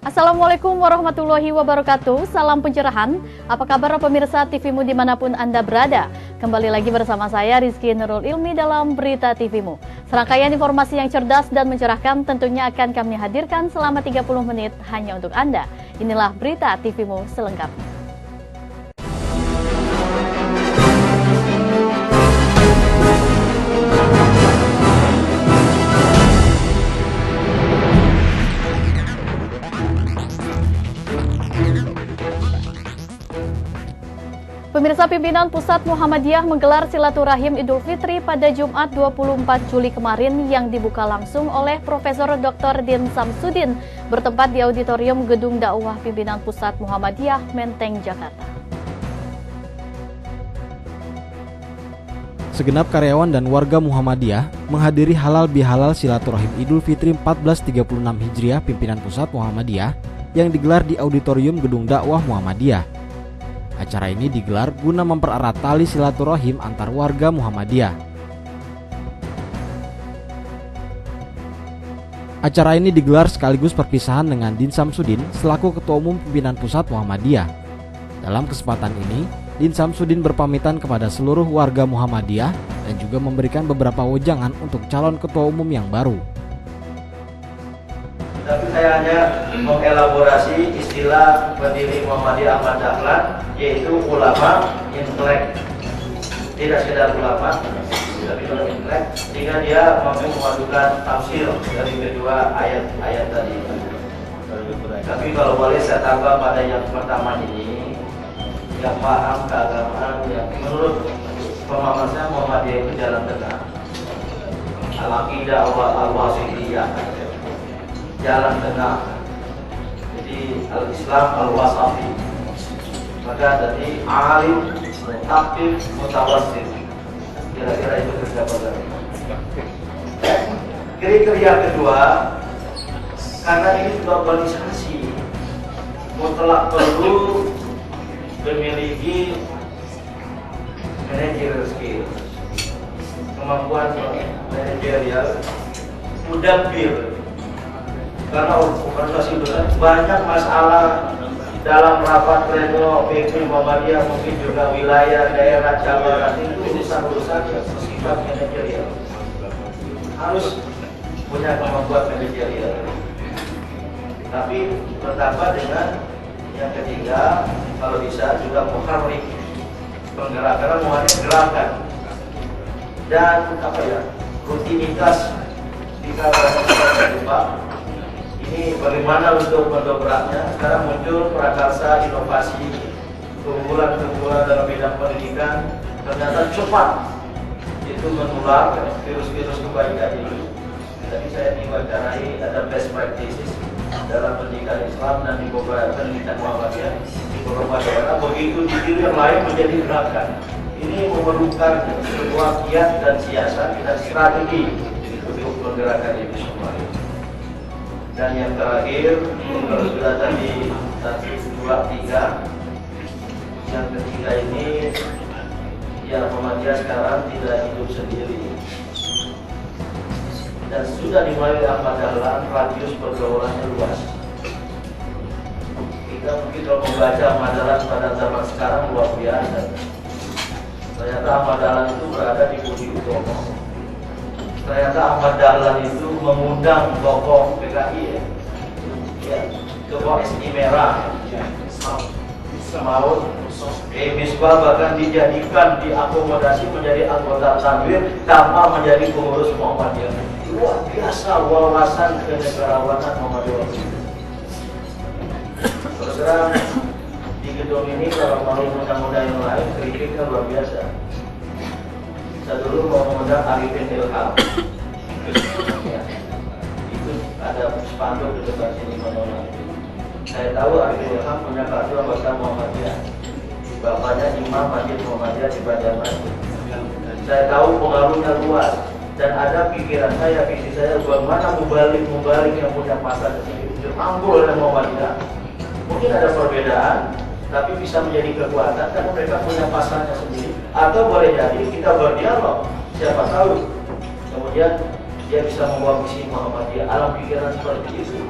Assalamualaikum warahmatullahi wabarakatuh. Salam pencerahan. Apa kabar pemirsa TVmu dimanapun Anda berada? Kembali lagi bersama saya Rizky Nurul Ilmi dalam Berita TVmu. Serangkaian informasi yang cerdas dan mencerahkan tentunya akan kami hadirkan selama 30 menit hanya untuk Anda. Inilah Berita TVmu selengkapnya. Pemirsa, pimpinan Pusat Muhammadiyah menggelar silaturahim Idul Fitri pada Jumat 24 Juli kemarin yang dibuka langsung oleh Profesor Dr. Din Samsudin bertempat di auditorium Gedung Dakwah Pimpinan Pusat Muhammadiyah, Menteng, Jakarta. Segenap karyawan dan warga Muhammadiyah menghadiri halal bihalal silaturahim Idul Fitri 1436 Hijriah Pimpinan Pusat Muhammadiyah yang digelar di auditorium Gedung Dakwah Muhammadiyah. Acara ini digelar guna mempererat tali silaturahim antar warga Muhammadiyah. Acara ini digelar sekaligus perpisahan dengan Din Samsudin selaku Ketua Umum Pimpinan Pusat Muhammadiyah. Dalam kesempatan ini, Din Samsudin berpamitan kepada seluruh warga Muhammadiyah dan juga memberikan beberapa wejangan untuk calon Ketua Umum yang baru. Tapi saya hanya mengelaborasi istilah pendiri Muhammadiyah Ahmad Dahlan, yaitu ulama intelek. Tidak sekedar ulama, tapi juga intelek, sehingga dia mampu memadukan tafsir dari kedua ayat-ayat tadi. Tapi kalau boleh saya tambah pada yang pertama ini, yang paham keagamaan, yang menurut pemahaman saya Muhammadiyah itu jalan tengah. Al-Aqidah al-Wasithiyah, jalan tengah. Jadi al-Islam al-Wasafi. Maka tadi alim, mutaqif, mutawassit. Kira-kira itu terdapat. Kriteria kedua, karena ini globalisasi, mutlak perlu memiliki managerial skill, kemampuan manajerial, mudabbir. Karena organisasi besar banyak masalah dalam rapat pleno PP Muhammadiyah, mungkin juga wilayah daerah Jawa itu urusan-urusan yang bersifat manajerial, harus punya kemampuan manajerial. Tapi bertambah dengan yang ketiga, kalau bisa juga muharrik, penggerak, karena muharrik gerakan dan rutinitas jika kita lupa. Ini bagaimana untuk mendobraknya. Sekarang muncul prakarsa inovasi, keunggulan-keunggulan dalam bidang pendidikan ternyata cepat itu menular virus-virus kebaikan ini. Tadi saya diwawancarai ada best practices dalam pendidikan Islam dan di beberapa pendidikan Muhammadiyah di beberapa daerah, begitu ditiru yang lain menjadi gerakan. Ini memerlukan sebuah kiat dan siasat dan strategi untuk menggerakkan itu semua. Dan yang terakhir, kalau sudah tadi 1, 2, 3, yang ketiga ini, ya Muhammadiyah sekarang tidak hidup sendiri. Dan sudah dimulai Ahmad Dahlan, radius pergaulannya luas. Kita mungkin kalau membaca Ahmad Dahlan pada zaman sekarang luar biasa. Ternyata Ahmad Dahlan itu berada di Budi Utomo. Ternyata Ahmad Dahlan itu mengundang tokoh PKI tokoh SI Merah, Maut, Misbah bahkan dijadikan, diakomodasi menjadi anggota Tanwir tanpa menjadi pengurus Muhammadiyah. Luar biasa wawasan kenegarawanan Muhammadiyah. Terus terang di gedung ini kalau mau undang-undang yang lain kritiknya luar biasa. Saya dulu mau mengundang Arifin Ilham, ya, itu ada spanduk di depan sini menolak. Saya tahu Arifin Ilham punya kartu anggota Muhammadiyah, bapaknya Imam Masjid Muhammadiyah di Banjarmasin. Saya tahu pengaruhnya luas dan ada pikiran saya, visi saya bagaimana mubalik yang punya pasar sendiri dirangkul oleh Muhammadiyah. Mungkin ada perbedaan, tapi bisa menjadi kekuatan karena mereka punya pasarnya sendiri. Atau boleh jadi kita berdialog, siapa tahu kemudian dia bisa membawa misi Muhammadiyah, alam pikiran seperti itu.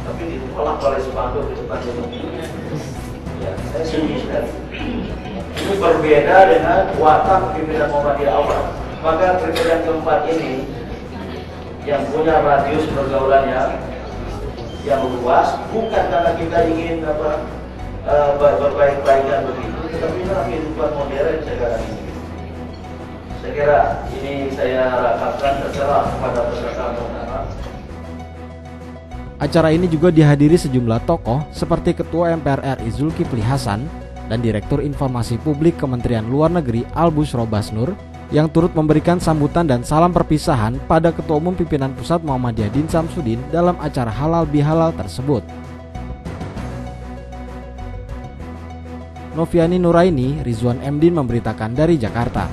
Tapi ditolak oleh spanduk di depan gedung ini. Ya, saya sedih sekali. Ini berbeda dengan watak pimpinan Muhammadiyah awal. Maka kriteria keempat ini yang punya radius pergaulannya yang luas, bukan karena kita ingin berbaik-baikan begitu, tetapi dalam kehidupan modern sekarang ini. Saya kira ini saya rakatkan terserah kepada peserta undangan. Acara ini juga dihadiri sejumlah tokoh seperti Ketua MPR RI Zulkifli Hasan dan Direktur Informasi Publik Kementerian Luar Negeri Al-Bushro Basnur yang turut memberikan sambutan dan salam perpisahan pada Ketua Umum Pimpinan Pusat Muhammadiyah Din Samsudin dalam acara halal bihalal tersebut. Noviani Nuraini, Rizwan Mdin memberitakan dari Jakarta.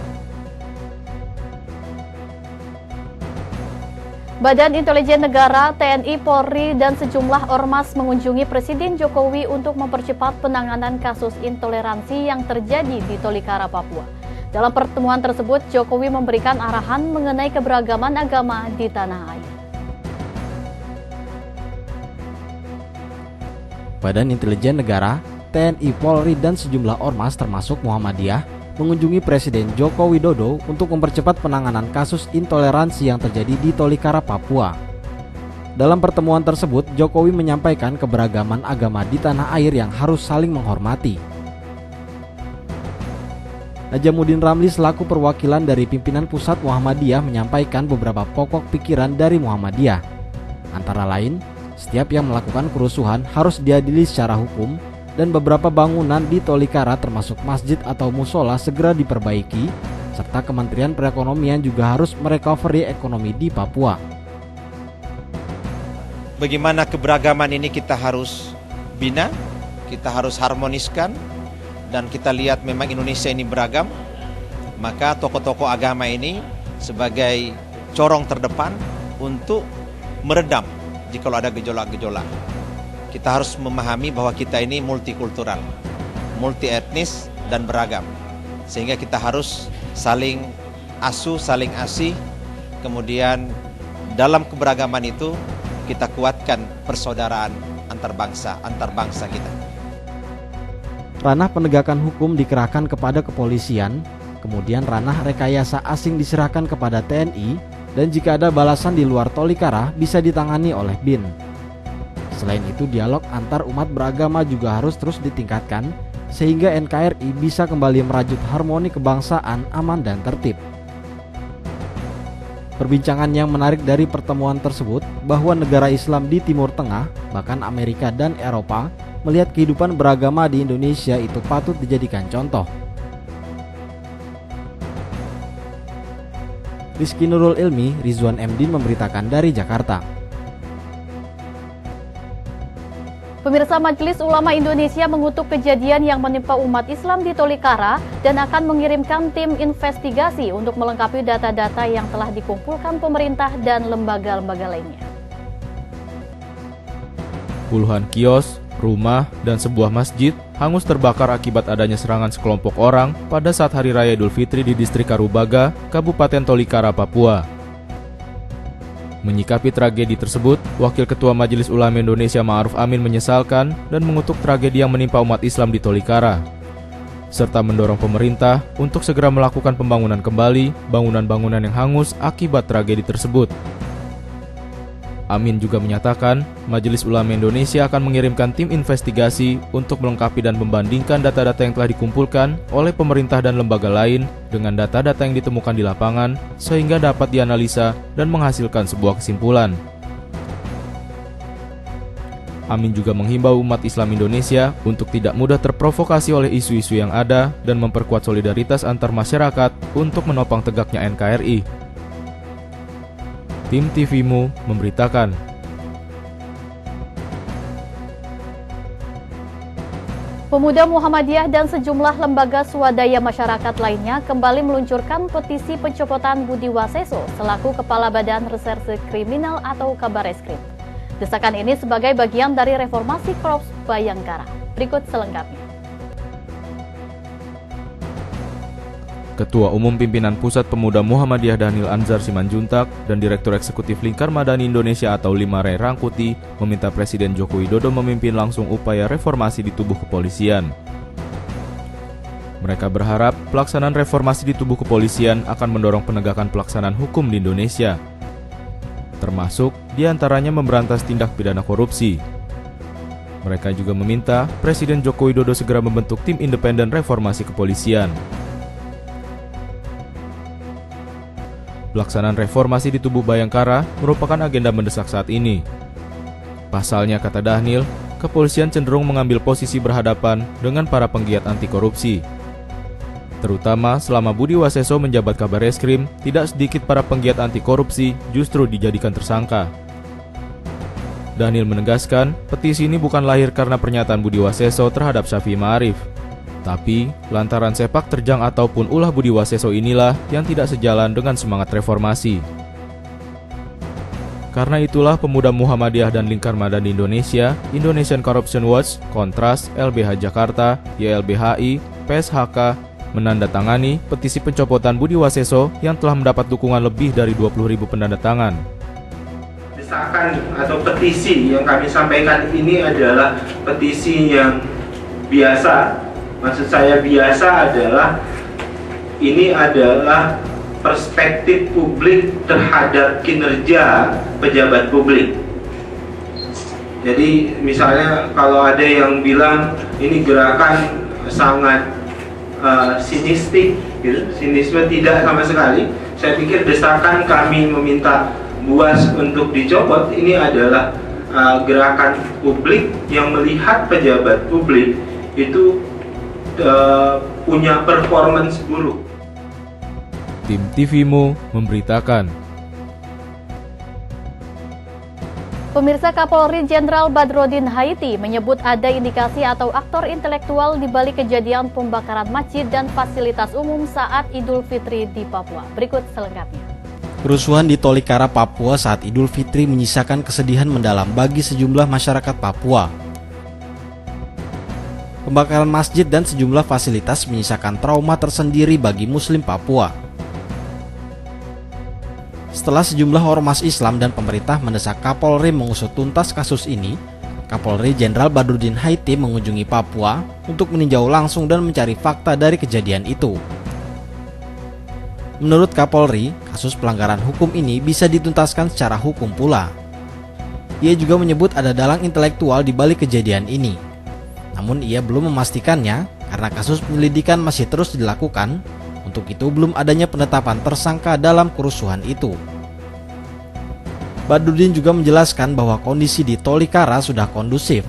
Badan Intelijen Negara, TNI, Polri, dan sejumlah ormas mengunjungi Presiden Jokowi untuk mempercepat penanganan kasus intoleransi yang terjadi di Tolikara, Papua. Dalam pertemuan tersebut, Jokowi memberikan arahan mengenai keberagaman agama di tanah air. Badan Intelijen Negara, TNI, Polri, dan sejumlah ormas termasuk Muhammadiyah mengunjungi Presiden Joko Widodo untuk mempercepat penanganan kasus intoleransi yang terjadi di Tolikara, Papua. Dalam pertemuan tersebut, Jokowi menyampaikan keberagaman agama di tanah air yang harus saling menghormati. Najamuddin Ramli selaku perwakilan dari pimpinan pusat Muhammadiyah menyampaikan beberapa pokok pikiran dari Muhammadiyah. Antara lain, setiap yang melakukan kerusuhan harus diadili secara hukum, dan beberapa bangunan di Tolikara termasuk masjid atau musola segera diperbaiki, serta Kementerian Perekonomian juga harus merecovery ekonomi di Papua. Bagaimana keberagaman ini kita harus bina, kita harus harmoniskan, dan kita lihat memang Indonesia ini beragam, maka tokoh-tokoh agama ini sebagai corong terdepan untuk meredam jika ada gejolak-gejolak. Kita harus memahami bahwa kita ini multikultural, multi etnis dan beragam. Sehingga kita harus saling asuh, saling asih. Kemudian dalam keberagaman itu kita kuatkan persaudaraan antar bangsa kita. Ranah penegakan hukum dikerahkan kepada kepolisian, kemudian ranah rekayasa asing diserahkan kepada TNI, dan jika ada balasan di luar Tolikara bisa ditangani oleh BIN. Selain itu, dialog antar umat beragama juga harus terus ditingkatkan sehingga NKRI bisa kembali merajut harmoni kebangsaan aman dan tertib. Perbincangan yang menarik dari pertemuan tersebut bahwa negara Islam di Timur Tengah, bahkan Amerika dan Eropa, melihat kehidupan beragama di Indonesia itu patut dijadikan contoh. Rizky Nurul Ilmi, Rizwan Mdin memberitakan dari Jakarta. Pemirsa, Majelis Ulama Indonesia mengutuk kejadian yang menimpa umat Islam di Tolikara dan akan mengirimkan tim investigasi untuk melengkapi data-data yang telah dikumpulkan pemerintah dan lembaga-lembaga lainnya. Puluhan kios, rumah, dan sebuah masjid hangus terbakar akibat adanya serangan sekelompok orang pada saat Hari Raya Idul Fitri di distrik Karubaga, Kabupaten Tolikara, Papua. Menyikapi tragedi tersebut, Wakil Ketua Majelis Ulama Indonesia Ma'ruf Amin menyesalkan dan mengutuk tragedi yang menimpa umat Islam di Tolikara, serta mendorong pemerintah untuk segera melakukan pembangunan kembali bangunan-bangunan yang hangus akibat tragedi tersebut. Amin juga menyatakan, Majelis Ulama Indonesia akan mengirimkan tim investigasi untuk melengkapi dan membandingkan data-data yang telah dikumpulkan oleh pemerintah dan lembaga lain dengan data-data yang ditemukan di lapangan, sehingga dapat dianalisa dan menghasilkan sebuah kesimpulan. Amin juga menghimbau umat Islam Indonesia untuk tidak mudah terprovokasi oleh isu-isu yang ada dan memperkuat solidaritas antar masyarakat untuk menopang tegaknya NKRI. Tim TVMU memberitakan. Pemuda Muhammadiyah dan sejumlah lembaga swadaya masyarakat lainnya kembali meluncurkan petisi pencopotan Budi Waseso selaku Kepala Badan Reserse Kriminal atau Kabareskrim. Desakan ini sebagai bagian dari reformasi Korps Bayangkara. Berikut selengkapnya. Ketua Umum Pimpinan Pusat Pemuda Muhammadiyah Dhanil Anzar Simanjuntak dan Direktur Eksekutif Lingkar Madani Indonesia atau Limare Rangkuti meminta Presiden Joko Widodo memimpin langsung upaya reformasi di tubuh kepolisian. Mereka berharap pelaksanaan reformasi di tubuh kepolisian akan mendorong penegakan pelaksanaan hukum di Indonesia, termasuk diantaranya memberantas tindak pidana korupsi. Mereka juga meminta Presiden Joko Widodo segera membentuk tim independen reformasi kepolisian. Pelaksanaan reformasi di tubuh Bayangkara merupakan agenda mendesak saat ini. Pasalnya, kata Dhanil, kepolisian cenderung mengambil posisi berhadapan dengan para penggiat anti korupsi. Terutama selama Budi Waseso menjabat Kabareskrim, tidak sedikit para penggiat anti korupsi justru dijadikan tersangka. Dhanil menegaskan, petisi ini bukan lahir karena pernyataan Budi Waseso terhadap Syafi'i Ma'arif, tapi lantaran sepak terjang ataupun ulah Budi Waseso inilah yang tidak sejalan dengan semangat reformasi. Karena itulah pemuda Muhammadiyah dan Lingkar Madani Indonesia, Indonesian Corruption Watch, Kontras, LBH Jakarta, YLBHI, PSHK, menandatangani petisi pencopotan Budi Waseso yang telah mendapat dukungan lebih dari 20.000 penandatangan. Desakan atau petisi yang kami sampaikan ini adalah petisi yang biasa. Maksud saya biasa adalah ini adalah perspektif publik terhadap kinerja pejabat publik. Jadi misalnya kalau ada yang bilang ini gerakan sangat sinistik, gitu. Sinisme tidak sama sekali. Saya pikir desakan kami meminta Buas untuk dicopot ini adalah gerakan publik yang melihat pejabat publik itu punya performance buruk. Tim TVMU memberitakan. Pemirsa, Kapolri Jenderal Badrodin Haiti menyebut ada indikasi atau aktor intelektual di balik kejadian pembakaran masjid dan fasilitas umum saat Idul Fitri di Papua. Berikut selengkapnya. Kerusuhan di Tolikara, Papua saat Idul Fitri menyisakan kesedihan mendalam bagi sejumlah masyarakat Papua. Pembakaran masjid dan sejumlah fasilitas menyisakan trauma tersendiri bagi Muslim Papua. Setelah sejumlah ormas Islam dan pemerintah mendesak Kapolri mengusut tuntas kasus ini, Kapolri Jenderal Badrodin Haiti mengunjungi Papua untuk meninjau langsung dan mencari fakta dari kejadian itu. Menurut Kapolri, kasus pelanggaran hukum ini bisa dituntaskan secara hukum pula. Ia juga menyebut ada dalang intelektual di balik kejadian ini. Namun ia belum memastikannya karena kasus penyelidikan masih terus dilakukan. Untuk itu belum adanya penetapan tersangka dalam kerusuhan itu. Badrodin juga menjelaskan bahwa kondisi di Tolikara sudah kondusif.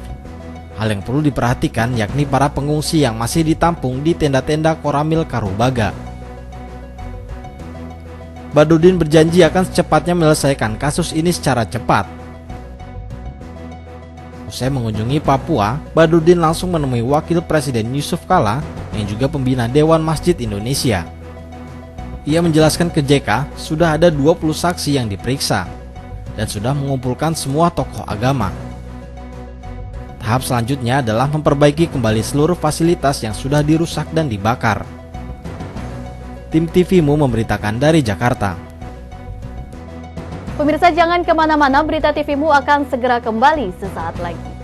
Hal yang perlu diperhatikan yakni para pengungsi yang masih ditampung di tenda-tenda Koramil Karubaga. Badrodin berjanji akan secepatnya menyelesaikan kasus ini secara cepat. Usai mengunjungi Papua, Badrodin langsung menemui Wakil Presiden Yusuf Kala yang juga pembina Dewan Masjid Indonesia. Ia menjelaskan ke JK sudah ada 20 saksi yang diperiksa dan sudah mengumpulkan semua tokoh agama. Tahap selanjutnya adalah memperbaiki kembali seluruh fasilitas yang sudah dirusak dan dibakar. Tim TVMU memberitakan dari Jakarta. Pemirsa, jangan kemana-mana, Berita TVMU akan segera kembali sesaat lagi.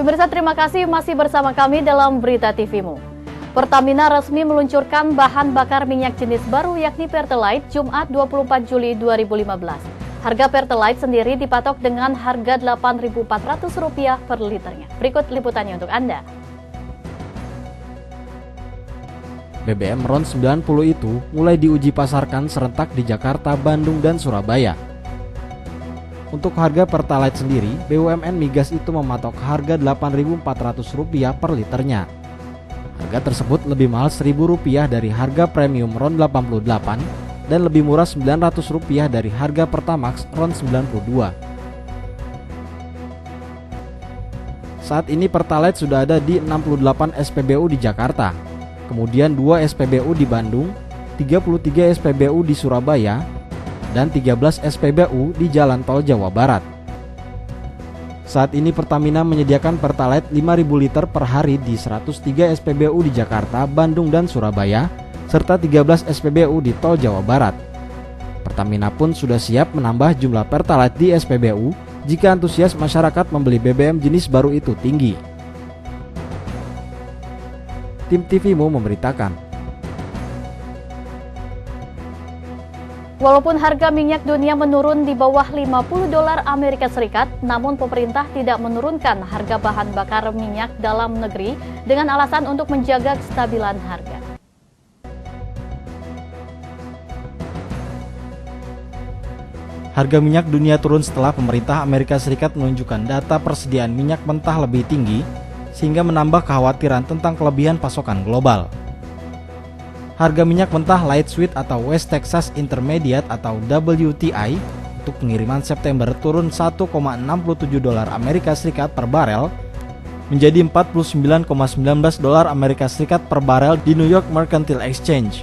Pemirsa, terima kasih masih bersama kami dalam Berita TVMU. Pertamina resmi meluncurkan bahan bakar minyak jenis baru yakni Pertalite Jumat 24 Juli 2015. Harga Pertalite sendiri dipatok dengan harga Rp8.400 per liternya. Berikut liputannya untuk Anda. BBM RON 90 itu mulai diuji pasarkan serentak di Jakarta, Bandung, dan Surabaya. Untuk harga Pertalite sendiri, BUMN Migas itu mematok harga Rp8.400 per liternya. Harga Harga tersebut lebih mahal Rp1.000 dari harga premium RON 88 dan lebih murah Rp900 dari harga Pertamax RON 92. Saat ini Pertalite sudah ada di 68 SPBU di Jakarta, kemudian 2 SPBU di Bandung, 33 SPBU di Surabaya, dan 13 SPBU di Jalan Tol Jawa Barat. Saat ini Pertamina menyediakan Pertalite 5.000 liter per hari di 103 SPBU di Jakarta, Bandung, dan Surabaya, serta 13 SPBU di Tol Jawa Barat. Pertamina pun sudah siap menambah jumlah Pertalite di SPBU jika antusias masyarakat membeli BBM jenis baru itu tinggi. Tim TVMU memberitakan. Walaupun harga minyak dunia menurun di bawah $50 Amerika Serikat, namun pemerintah tidak menurunkan harga bahan bakar minyak dalam negeri dengan alasan untuk menjaga kestabilan harga. Harga minyak dunia turun setelah pemerintah Amerika Serikat menunjukkan data persediaan minyak mentah lebih tinggi, sehingga menambah kekhawatiran tentang kelebihan pasokan global. Harga minyak mentah light sweet atau West Texas Intermediate atau WTI untuk pengiriman September turun $1,67 Amerika Serikat per barel menjadi $49,19 Amerika Serikat per barel di New York Mercantile Exchange.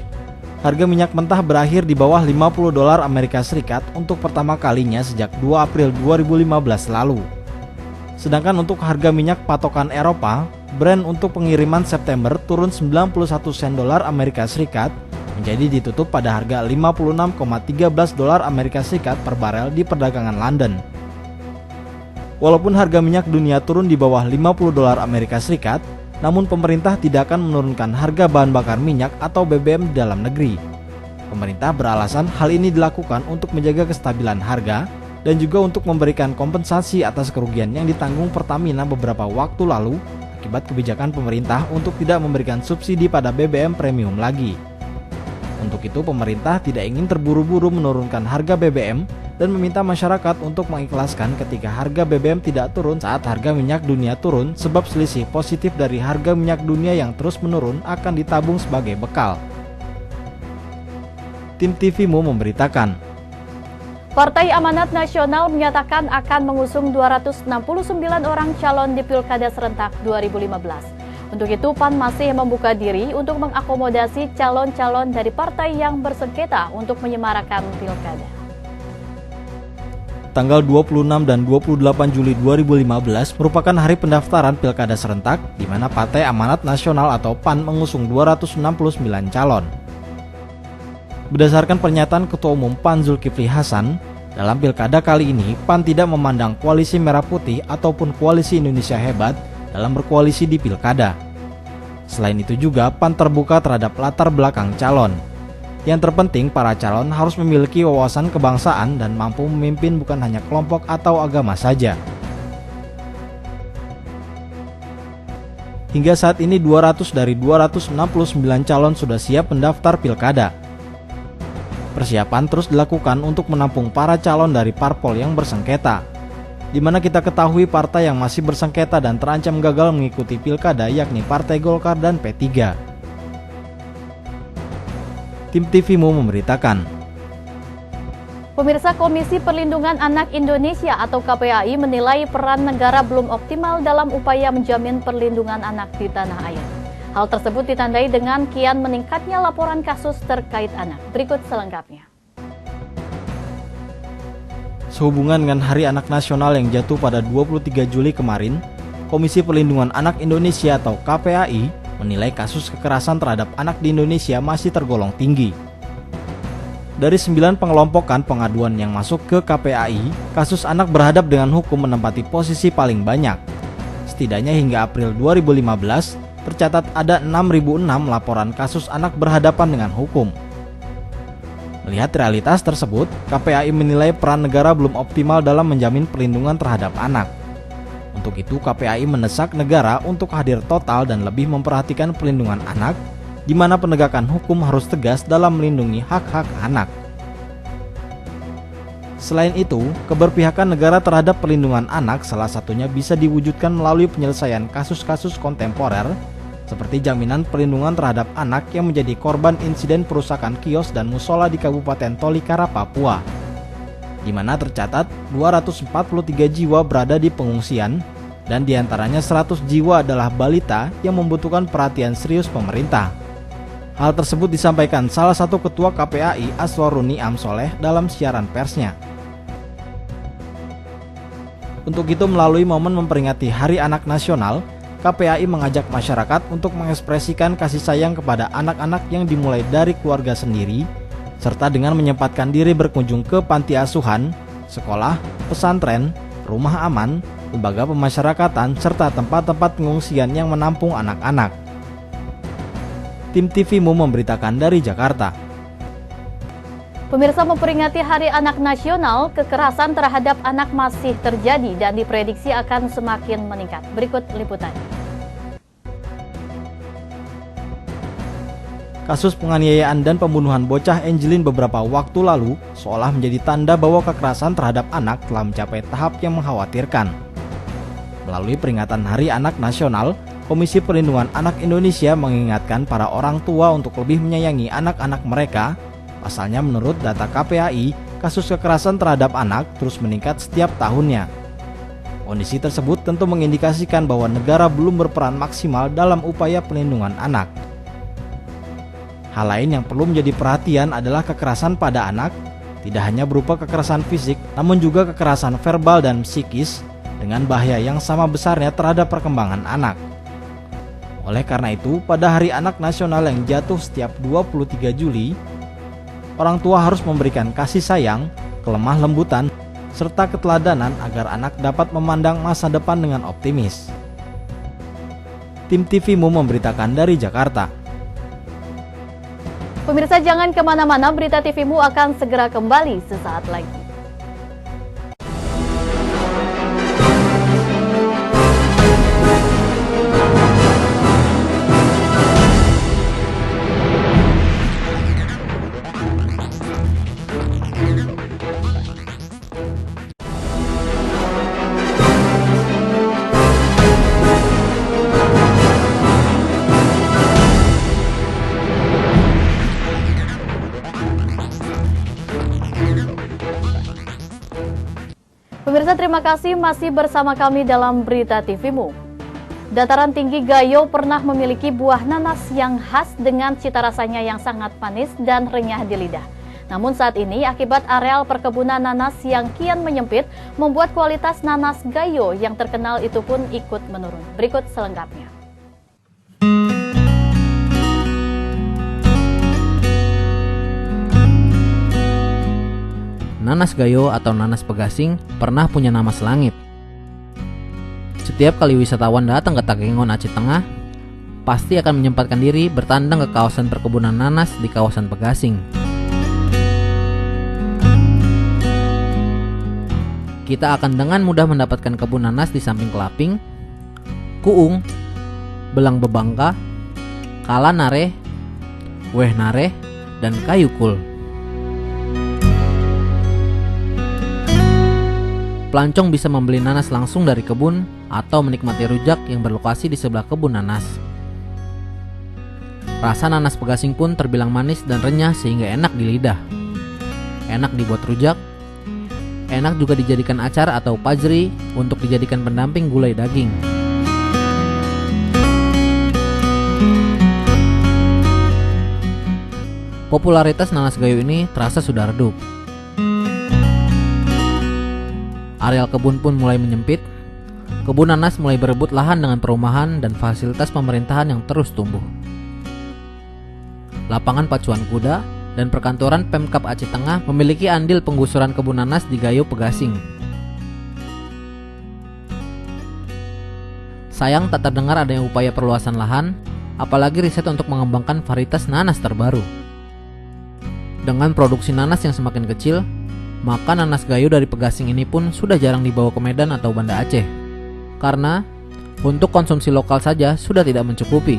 Harga minyak mentah berakhir di bawah $50 Amerika Serikat untuk pertama kalinya sejak 2 April 2015 lalu. Sedangkan untuk harga minyak patokan Eropa, Brent untuk pengiriman September turun 91 sen dolar Amerika Serikat menjadi ditutup pada harga $56,13 Amerika Serikat per barel di perdagangan London. Walaupun harga minyak dunia turun di bawah $50 Amerika Serikat, namun pemerintah tidak akan menurunkan harga bahan bakar minyak atau BBM di dalam negeri. Pemerintah beralasan hal ini dilakukan untuk menjaga kestabilan harga dan juga untuk memberikan kompensasi atas kerugian yang ditanggung Pertamina beberapa waktu lalu akibat kebijakan pemerintah untuk tidak memberikan subsidi pada BBM premium lagi. Untuk itu pemerintah tidak ingin terburu-buru menurunkan harga BBM dan meminta masyarakat untuk mengikhlaskan ketika harga BBM tidak turun saat harga minyak dunia turun, sebab selisih positif dari harga minyak dunia yang terus menurun akan ditabung sebagai bekal. Tim TVMU memberitakan. Partai Amanat Nasional menyatakan akan mengusung 269 orang calon di Pilkada Serentak 2015. Untuk itu, PAN masih membuka diri untuk mengakomodasi calon-calon dari partai yang bersengketa untuk menyemarakan pilkada. Tanggal 26 dan 28 Juli 2015 merupakan hari pendaftaran Pilkada Serentak di mana Partai Amanat Nasional atau PAN mengusung 269 calon. Berdasarkan pernyataan Ketua Umum PAN Zulkifli Hasan, dalam Pilkada kali ini PAN tidak memandang koalisi Merah Putih ataupun koalisi Indonesia Hebat dalam berkoalisi di Pilkada. Selain itu juga PAN terbuka terhadap latar belakang calon. Yang terpenting, para calon harus memiliki wawasan kebangsaan dan mampu memimpin bukan hanya kelompok atau agama saja. Hingga saat ini 200 dari 269 calon sudah siap mendaftar pilkada. Persiapan terus dilakukan untuk menampung para calon dari parpol yang bersengketa, di mana kita ketahui partai yang masih bersengketa dan terancam gagal mengikuti pilkada yakni Partai Golkar dan P3. Tim TVMU memberitakan. Pemirsa, Komisi Perlindungan Anak Indonesia atau KPAI menilai peran negara belum optimal dalam upaya menjamin perlindungan anak di tanah air. Hal tersebut ditandai dengan kian meningkatnya laporan kasus terkait anak. Berikut selengkapnya. Sehubungan dengan Hari Anak Nasional yang jatuh pada 23 Juli kemarin, Komisi Perlindungan Anak Indonesia atau KPAI menilai kasus kekerasan terhadap anak di Indonesia masih tergolong tinggi. Dari 9 pengelompokan pengaduan yang masuk ke KPAI, kasus anak berhadap dengan hukum menempati posisi paling banyak. Setidaknya hingga April 2015, tercatat ada 6.006 laporan kasus anak berhadapan dengan hukum. Melihat realitas tersebut, KPAI menilai peran negara belum optimal dalam menjamin perlindungan terhadap anak. Untuk itu, KPAI mendesak negara untuk hadir total dan lebih memperhatikan perlindungan anak, di mana penegakan hukum harus tegas dalam melindungi hak-hak anak. Selain itu, keberpihakan negara terhadap perlindungan anak salah satunya bisa diwujudkan melalui penyelesaian kasus-kasus kontemporer seperti jaminan perlindungan terhadap anak yang menjadi korban insiden perusakan kios dan musola di Kabupaten Tolikara, Papua, di mana tercatat 243 jiwa berada di pengungsian dan diantaranya 100 jiwa adalah balita yang membutuhkan perhatian serius pemerintah. Hal tersebut disampaikan salah satu ketua KPAI Aswaruni Amsoleh dalam siaran persnya. Untuk itu, melalui momen memperingati Hari Anak Nasional, KPAI mengajak masyarakat untuk mengekspresikan kasih sayang kepada anak-anak yang dimulai dari keluarga sendiri, serta dengan menyempatkan diri berkunjung ke panti asuhan, sekolah, pesantren, rumah aman, lembaga pemasyarakatan, serta tempat-tempat pengungsian yang menampung anak-anak. Tim TVMU memberitakan dari Jakarta. Pemirsa, memperingati Hari Anak Nasional, kekerasan terhadap anak masih terjadi dan diprediksi akan semakin meningkat. Berikut liputannya. Kasus penganiayaan dan pembunuhan bocah Angelin beberapa waktu lalu seolah menjadi tanda bahwa kekerasan terhadap anak telah mencapai tahap yang mengkhawatirkan. Melalui peringatan Hari Anak Nasional, Komisi Perlindungan Anak Indonesia mengingatkan para orang tua untuk lebih menyayangi anak-anak mereka. Pasalnya, menurut data KPAI, kasus kekerasan terhadap anak terus meningkat setiap tahunnya. Kondisi tersebut tentu mengindikasikan bahwa negara belum berperan maksimal dalam upaya pelindungan anak. Hal lain yang perlu menjadi perhatian adalah kekerasan pada anak, tidak hanya berupa kekerasan fisik, namun juga kekerasan verbal dan psikis, dengan bahaya yang sama besarnya terhadap perkembangan anak. Oleh karena itu, pada Hari Anak Nasional yang jatuh setiap 23 Juli, orang tua harus memberikan kasih sayang, kelemah lembutan, serta keteladanan agar anak dapat memandang masa depan dengan optimis. Tim TVMU memberitakan dari Jakarta. Pemirsa, jangan kemana-mana, Berita TVMU akan segera kembali sesaat lagi. Pemirsa, terima kasih masih bersama kami dalam Berita TVMU. Dataran tinggi Gayo pernah memiliki buah nanas yang khas dengan cita rasanya yang sangat manis dan renyah di lidah. Namun saat ini akibat areal perkebunan nanas yang kian menyempit, membuat kualitas nanas Gayo yang terkenal itu pun ikut menurun. Berikut selengkapnya. Nanas Gayo atau nanas pegasing pernah punya nama selangit. Setiap kali wisatawan datang ke Takengon, Aceh Tengah, pasti akan menyempatkan diri bertandang ke kawasan perkebunan nanas di kawasan Pegasing. Kita akan dengan mudah mendapatkan kebun nanas di samping Kelaping, Kuung, Belang Bebangka, Kala Nareh, Weh Nareh, dan Kayu Kul. Pelancong bisa membeli nanas langsung dari kebun atau menikmati rujak yang berlokasi di sebelah kebun nanas. Rasa nanas Pegasing pun terbilang manis dan renyah sehingga enak di lidah. Enak dibuat rujak, enak juga dijadikan acar atau pajri untuk dijadikan pendamping gulai daging. Popularitas nanas Gayo ini terasa sudah redup. Areal kebun pun mulai menyempit. Kebun nanas mulai berebut lahan dengan perumahan dan fasilitas pemerintahan yang terus tumbuh. Lapangan pacuan kuda dan perkantoran Pemkab Aceh Tengah memiliki andil penggusuran kebun nanas di Gayo Pegasing. Sayang tak terdengar adanya upaya perluasan lahan, apalagi riset untuk mengembangkan varietas nanas terbaru. Dengan produksi nanas yang semakin kecil, maka nanas Gayo dari Pegasing ini pun sudah jarang dibawa ke Medan atau Banda Aceh. Karena untuk konsumsi lokal saja sudah tidak mencukupi.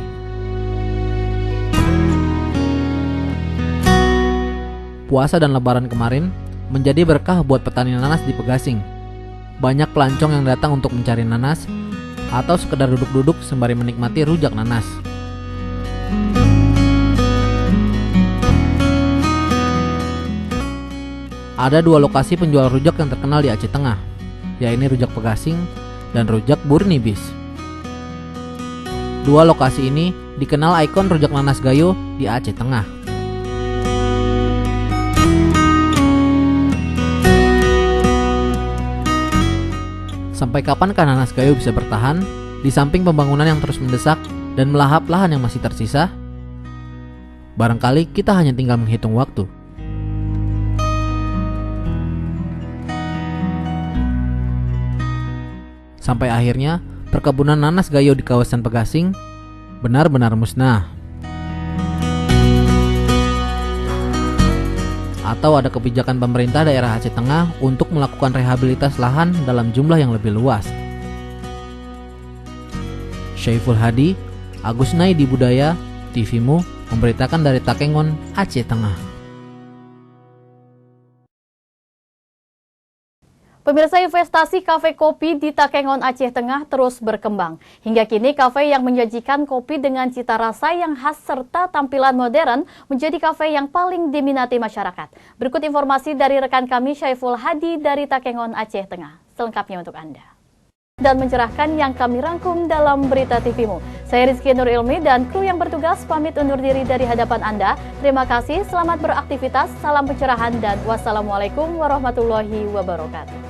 Puasa dan Lebaran kemarin menjadi berkah buat petani nanas di Pegasing. Banyak pelancong yang datang untuk mencari nanas atau sekedar duduk-duduk sembari menikmati rujak nanas. Ada dua lokasi penjual rujak yang terkenal di Aceh Tengah, yaitu Rujak Pegasing dan Rujak Burnibis. Dua lokasi ini dikenal ikon rujak nanas gayo di Aceh Tengah. Sampai kapankah nanas gayo bisa bertahan di samping pembangunan yang terus mendesak dan melahap lahan yang masih tersisa? Barangkali kita hanya tinggal menghitung waktu. Sampai akhirnya perkebunan nanas gayo di kawasan Pegasing benar-benar musnah. Atau ada kebijakan pemerintah daerah Aceh Tengah untuk melakukan rehabilitas lahan dalam jumlah yang lebih luas. Syaiful Hadi, Agus Naidi Budaya, TVMU memberitakan dari Takengon, Aceh Tengah. Pemirsa, investasi kafe kopi di Takengon, Aceh Tengah terus berkembang. Hingga kini kafe yang menyajikan kopi dengan cita rasa yang khas serta tampilan modern menjadi kafe yang paling diminati masyarakat. Berikut informasi dari rekan kami Syaiful Hadi dari Takengon, Aceh Tengah. Selengkapnya untuk Anda. Dan mencerahkan yang kami rangkum dalam Berita TVMU. Saya Rizky Nur Ilmi dan kru yang bertugas pamit undur diri dari hadapan Anda. Terima kasih, selamat beraktivitas, salam pencerahan, dan wassalamualaikum warahmatullahi wabarakatuh.